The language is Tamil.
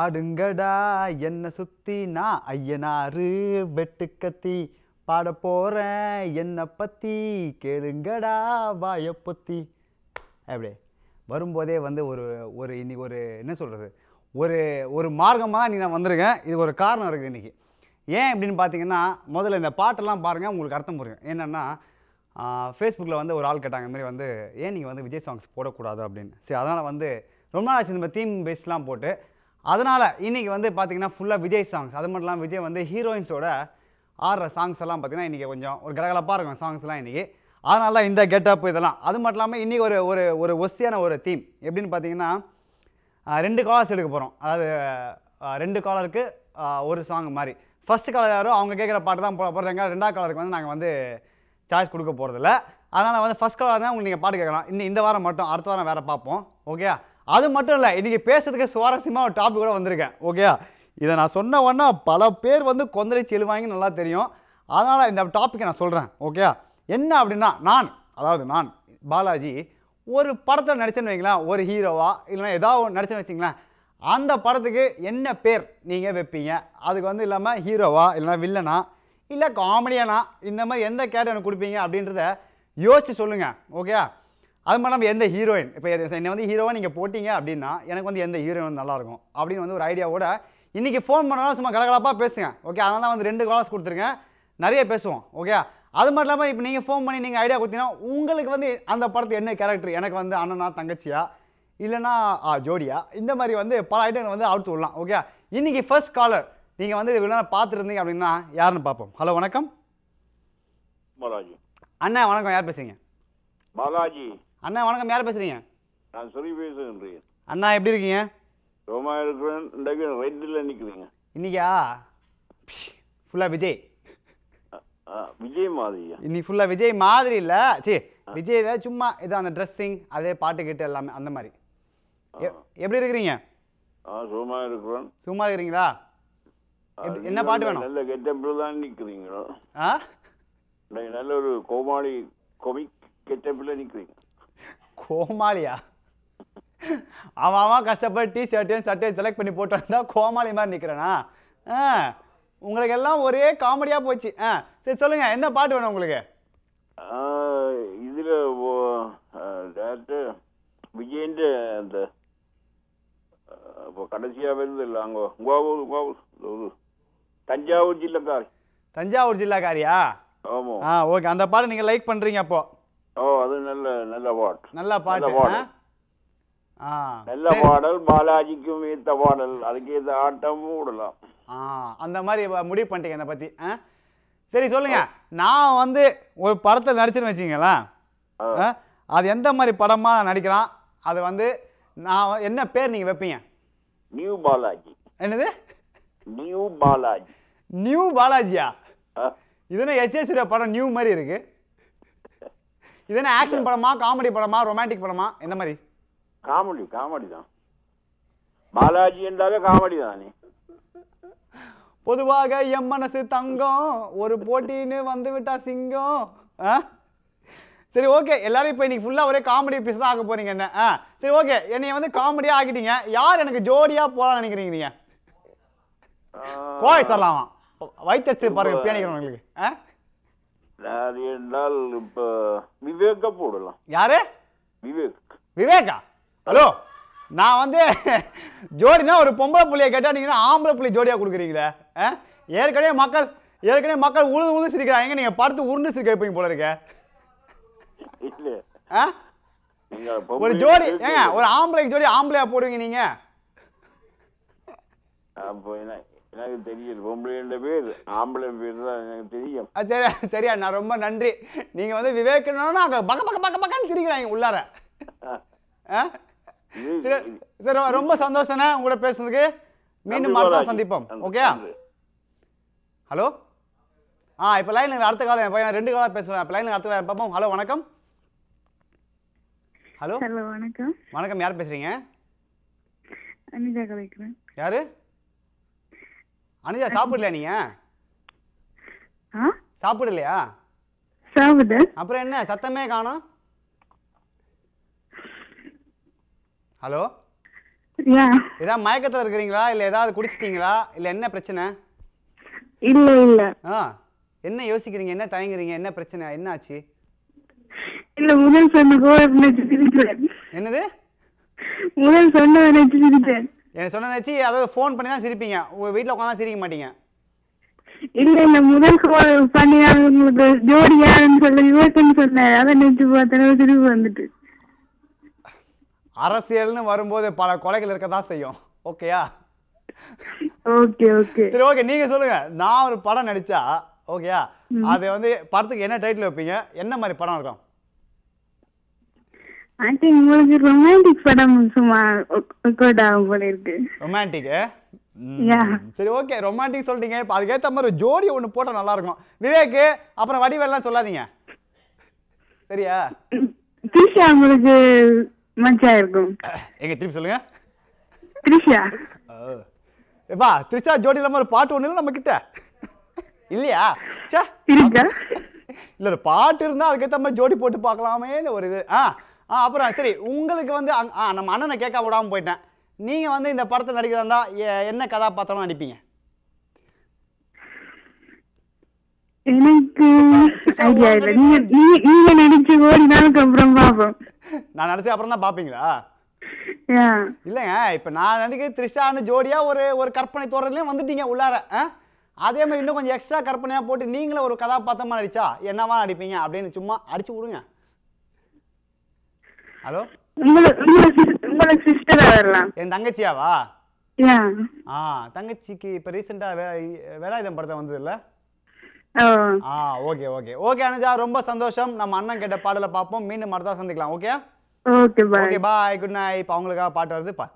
ஆடுங்கடா என்ன சுத்தி நான் ஐயனாரு வெட்டுக்கத்தி பாட போறேன் என்ன பத்தி கேளுங்கடா வாய பொத்தி. அப்படியே வரும்போதே வந்து ஒரு ஒரு இன்னைக்கு ஒரு என்ன சொல்கிறது ஒரு ஒரு மார்க்கமாக நீ நான் வந்திருக்கேன். இது ஒரு காரணம் இருக்குது இன்றைக்கி. ஏன் அப்படின்னு பார்த்தீங்கன்னா, முதல்ல இந்த பாட்டெல்லாம் பாருங்கள், உங்களுக்கு அர்த்தம் புரியும். என்னென்னா ஃபேஸ்புக்கில் வந்து ஒரு ஆள் கேட்டாங்க, இந்த மாதிரி வந்து ஏன் நீங்கள் வந்து விஜய் சாங்ஸ் போடக்கூடாது அப்படின்னு. சரி, அதனால் வந்து ரொம்ப நாள் ஆச்சு இந்த தீம் பேஸ்லாம் போட்டு. அதனால் இன்றைக்கி வந்து பார்த்தீங்கன்னா ஃபுல்லாக விஜய் சாங்ஸ். அது மட்டும் இல்லாமல் விஜய் வந்து ஹீரோயின்ஸோட ஆடுற சாங்ஸ் எல்லாம் பார்த்தீங்கன்னா இன்றைக்கி கொஞ்சம் ஒரு கலகலப்பாக இருக்கும் சாங்ஸ்லாம் இன்றைக்கி. அதனால தான் இந்த கெட்டப் இதெல்லாம். அது மட்டும் இல்லாமல் இன்றைக்கி ஒரு ஒரு ஒரு ஒஸ்தியான ஒரு தீம் எப்படின்னு பார்த்தீங்கன்னா, 2 காலர்ஸ் எடுக்க போகிறோம். அதாவது 2 காலருக்கு ஒரு சாங் மாதிரி. ஃபஸ்ட்டு காலர் யாரோ அவங்க கேட்குற பாட்டு தான் போடுறாங்க. 2ஆவது காலருக்கு வந்து நாங்கள் வந்து சாய்ஸ் கொடுக்க போகிறதில்ல. அதனால் வந்து ஃபஸ்ட் காலர் தான் உங்களுக்கு நீங்கள் பாட்டு கேட்கலாம். இந்த வாரம் மட்டும், அடுத்த வாரம் வேறு பார்ப்போம். ஓகே, அது மட்டும் இல்லை, இன்றைக்கி பேசுறதுக்கு சுவாரஸ்யமாக ஒரு டாபிக் கூட வந்திருக்கேன். ஓகே, இதை நான் சொன்ன உடனே பல பேர் வந்து கொந்தளிச்சு எழுவாங்கன்னு நல்லா தெரியும். அதனால் இந்த டாப்பிக்கை நான் சொல்கிறேன். ஓகே, என்ன அப்படின்னா, நான் பாலாஜி ஒரு படத்தில் நடிச்சேன்னு வைங்களேன், ஒரு ஹீரோவா இல்லைனா ஏதாவது நடிச்சேன்னு வச்சிங்களேன், அந்த படத்துக்கு என்ன பேர் நீங்கள் வைப்பீங்க? அதுக்கு வந்து இல்லாமல் ஹீரோவா இல்லைனா வில்லனா இல்லை காமெடியானா, இந்த மாதிரி எந்த கேரக்டர் எனக்கு கொடுப்பீங்க அப்படின்றத யோசிச்சு சொல்லுங்கள். ஓகே, அது மட்டும் இல்லாமல் எந்த ஹீரோயின், இப்போ என்னை வந்து ஹீரோவாக நீங்கள் போட்டிங்க அப்படின்னா எனக்கு வந்து எந்த ஹீரோயின் நல்லாயிருக்கும் அப்படின்னு வந்து ஒரு ஐடியாவோட இன்றைக்கி ஃபோன் பண்ணாலும் சும்மா கலகலப்பாக பேசுங்க. ஓகே, அதனால தான் வந்து 2 காலர்ஸ் கொடுத்துருக்கேன், நிறைய பேசுவோம். ஓகே, அது மட்டும் இல்லாமல் இப்போ நீங்கள் ஃபோன் பண்ணி நீங்கள் ஐடியா கொடுத்தீங்கன்னா உங்களுக்கு வந்து அந்த படத்துக்கு என்ன கேரக்டர், எனக்கு வந்து அண்ணனா தங்கச்சியா இல்லைனா ஜோடியா, இந்த மாதிரி வந்து பல ஐட்டம் வந்து அவுத்து விடலாம். ஓகே, இன்றைக்கி ஃபர்ஸ்ட் காலர் நீங்கள் வந்து இது பார்த்துருந்தீங்க அப்படின்னா யாருன்னு பார்ப்போம். ஹலோ, வணக்கம். பாலாஜி. அண்ணா வணக்கம், யார் பேசுறீங்க? பாலாஜி. அண்ணா வணக்கம், யார் பேசுறீங்க? நான் சரி பேசுகிறேன். அண்ணா எப்படி இருக்கீங்க? ரொம்ப இருக்கிறேன். இன்றைக்கு ரெட்டில் நிற்கிறீங்க. இன்னைக்கா ஃபுல்லாக விஜய். விஜய் மாதிரியா? இன்னைக்கு ஃபுல்லாக விஜய் மாதிரி இல்லை, சரி விஜயில் சும்மா இது அந்த ட்ரெஸ்ஸிங் அதே பாட்டு கிட்ட எல்லாமே அந்த மாதிரி. எப்படி இருக்கிறீங்க? சும்மா இருக்கிறேன். சும்மா இருக்கிறீங்களா? என்ன பாட்டு வேணும்? நல்ல கெட்டப்பில் தான் நிற்கிறீங்களோ? நல்ல ஒரு கோமாளி கொமிக் கெட்டப்பில் நிற்கிறீங்க. கோமாளியா? அவன் கஷ்டப்பட்டு டிஷர்ட்டையும் சட்டையும் செலக்ட் பண்ணி போட்டு வந்தால் கோமாளி மாதிரி நிற்கிறேனா? உங்களுக்கு எல்லாம் ஒரே காமெடியாக போச்சு. சரி சொல்லுங்கள், என்ன பாட்டு வேணும் உங்களுக்கு? இதில் விஜயன் அந்த இப்போ கடைசியாக வருது இல்லை, அங்கே தஞ்சாவூர் ஜில்லாக்காரி. தஞ்சாவூர் ஜில்லாக்காரியா? ஆமாம். ஓகே, அந்த பாட்டு நீங்கள் லைக் பண்ணுறீங்க அப்போ? அது நல்ல பாட்டு. நல்ல பாட்டு. நல்ல பாடல், பாலாஜிக்கும் ஏற்ற பாடல், அதுக்கு ஏற்ற ஆட்டமும் விடலாம். அந்த மாதிரி முடிவு பண்ணிட்டீங்க என்னை பற்றி. சரி சொல்லுங்க, நான் வந்து ஒரு படத்தில் நடிச்சுன்னு வச்சுங்களேன், அது எந்த மாதிரி படமாக நான் நடிக்கலாம், அது வந்து நான் என்ன பேர் நீங்கள் வைப்பீங்க? நியூ பாலாஜி. என்னது நியூ பாலாஜி? நியூ பாலாஜியா? இதுனா எஸ்.ஏ. சூர்யா படம் நியூ மாதிரி இருக்கு. இதுனா ஆக்ஷன் படமா, காமெடி படமா, ரொமான்டிக் படமா, எந்த மாதிரி? காமெடி தான். பாலாஜி என்றாலே காமெடி தானே. பொதுவாக எம் மனசு தங்கம் ஒரு போட்டின்னு வந்து விட்டா சிங்கம். சரி ஓகே, எல்லாரும் இப்போ இன்னைக்கு ஃபுல்லாக ஒரே காமெடி பீஸ் தான் ஆக்க போறீங்க என்ன? சரி ஓகே, என்னைய வந்து காமெடியாக ஆக்கிட்டீங்க. யார் எனக்கு ஜோடியாக போகலான்னு நினைக்கிறீங்க நீங்கள்? கோய் சொல்லலாமா? வைத்தறிச்சு பாருங்க பேணிக்கிறவங்களுக்கு. என்றால் இப்போ விவேக்க போடலாம். யாரு? விவேகா? ஹலோ, நான் வந்து ஜோடினா ஒரு பொம்பளை புள்ளியை கேட்டால் நீங்கள் ஆம்பளை புள்ளி ஜோடியாக கொடுக்குறீங்களே. ஏற்கனவே மக்கள் உழுது சிரிக்கிறாங்க, நீங்கள் படுத்து உருண்டு சிரிக்க வைப்பீங்க போல இருக்க. ஒரு ஜோடி ஏங்க, ஒரு ஆம்பளைக்கு ஜோடி ஆம்பளையா போடுவீங்க நீங்க? எனக்கு தெரியும், பொம்பளை பேர் ஆம்பளை பேர் தான் எனக்கு தெரியும். சரியா, நான் ரொம்ப நன்றி. நீங்க வந்து விவேகனா அங்க பக்க பக்க பக்க பக்கன்னு சிரிக்கிறாங்க உள்ளார. சரி, ரொம்ப சந்தோஷம்ண்ணே உங்களோட பேசுனதுக்கு. மீண்டும் அடுத்த சந்திப்போம். Okay, hello. இப்போ லைனில் அடுத்த காலம் பையன் 2 காலம் பேசுவேன். இப்போ லைனில் அடுத்த காலம் பார்ப்போம். ஹலோ, வணக்கம். ஹலோ வணக்கம். வணக்கம், யார் பேசுறீங்க? அனிதா கலைக்கிறேன். யாரு? அனிதா, சாப்பிடலையா நீங்க? சாப்பிடலையா? அப்புறம் என்ன சத்தமே காணோம்? ஹலோ, யா ஏதாவது மயக்கத்துல இருக்கிறீங்களா இல்ல ஏதாவது குடிச்சிட்டீங்களா இல்ல என்ன பிரச்சனை? இல்ல இல்ல என்ன யோசிக்கிறீங்க, என்ன தயங்குறீங்க, என்ன பிரச்சனை, என்ன ஆச்சு? இல்ல முதல் சொன்ன கோவர் நினைச்சு சிரிச்சேன். என்னது? முதல் சொன்ன நினைச்சு சிரிச்சேன். எனக்கு சொன்ன நினைச்சு அதாவது ஃபோன் பண்ணி தான் சிரிப்பீங்க, உங்க வீட்டில் உட்காந்து சிரிக்க மாட்டீங்க. இல்ல இல்ல முதல் கோல் பண்ணி உங்களுக்கு ஜோடியான்னு சொல்லி யுவக்குன்னு சொன்னேன், அதை நினைச்சு பார்த்தேன் சிரிப்பு வந்துட்டு. அரசியல்னு வரும்போது பல கொலைகள் இருக்க தான் செய்யும். ஓகேயா? ஓகே ஓகே சரி ஓகே, நீங்க சொல்லுங்க. நான் ஒரு படம் நடிச்சா ஓகேயா, அது வந்து படத்துக்கு என்ன டைட்டில் வைப்பீங்க, என்ன மாதிரி படம் இருக்கும்? ஆண்டி உங்களுக்கு ரொமான்டிக் படம் சும்மா ஒர்க் அவுட் ஆகும் போல இருக்கு. ரொமான்டிக்? யா சரி ஓகே, ரொமான்டிக் சொல்லிட்டீங்க. இப்போ அதுக்கேற்ற மாதிரி ஒரு ஜோடி ஒன்று போட்டால் நல்லா இருக்கும். விவேக் அப்புறம் வடிவேல்லாம் சொல்லாதீங்க சரியா? த்ரிஷா உங்களுக்கு மச்சா இருக்கும். எங்க திருப்பி சொல்லுங்க. த்ரிஷா ஏப்பா த்ரிஷா ஜோடி இல்லாமல் ஒரு பாட்டு ஒன்று இல்லை நம்ம கிட்ட இல்லையா? சே இருக்கா? இல்லை ஒரு பாட்டு இருந்தால் அதுக்கேற்ற மாதிரி ஜோடி போட்டு பார்க்கலாமேன்னு ஒரு இது. அப்புறம் சரி, உங்களுக்கு வந்து நம்ம அண்ணனை கேட்க விடாமல் போயிட்டேன். நீங்கள் வந்து இந்த படத்தில் நடிக்கிறதா இருந்தால் என்ன கதாபாத்திரமா நடிப்பீங்க? எனக்கு ஐடியா இல்லை. நீங்க நடிச்சு ஓடி நாளுக்கு அப்புறம் பாப்போம். நான் நடிச்ச அப்புறம் தான் பார்ப்பீங்களா? யா இல்லைங்க, இப்போ நான் நடிக்க த்ரிஷான்னு ஜோடியாக ஒரு கற்பனை தோறதுலேயும் வந்துட்டீங்க உள்ளார. அதே மாதிரி இன்னும் கொஞ்சம் எக்ஸ்ட்ரா கற்பனையாக போட்டு நீங்களும் ஒரு கதாபாத்திரமா நடிச்சா என்னவா நடிப்பீங்க அப்படின்னு சும்மா அடிச்சு விடுங்க. ஹலோ, உங்களுக்கு சிஸ்டரா வரலாம். என் தங்கச்சியாவா? யா தங்கச்சிக்கு இப்போ ரீசெண்டாக வேலாயுதம் படத்தை வந்தது இல்லை? ஓ ஓகே ஓகே ஓகே அனுஜா, ரொம்ப சந்தோஷம். நம்ம அண்ணன் கேட்ட பாடலை பார்ப்போம். மீண்டும் மறுதான் சந்திக்கலாம். Okay okay bye. Okay bye, good night. இப்போ அவங்களுக்காக பாட்டு வருது பா.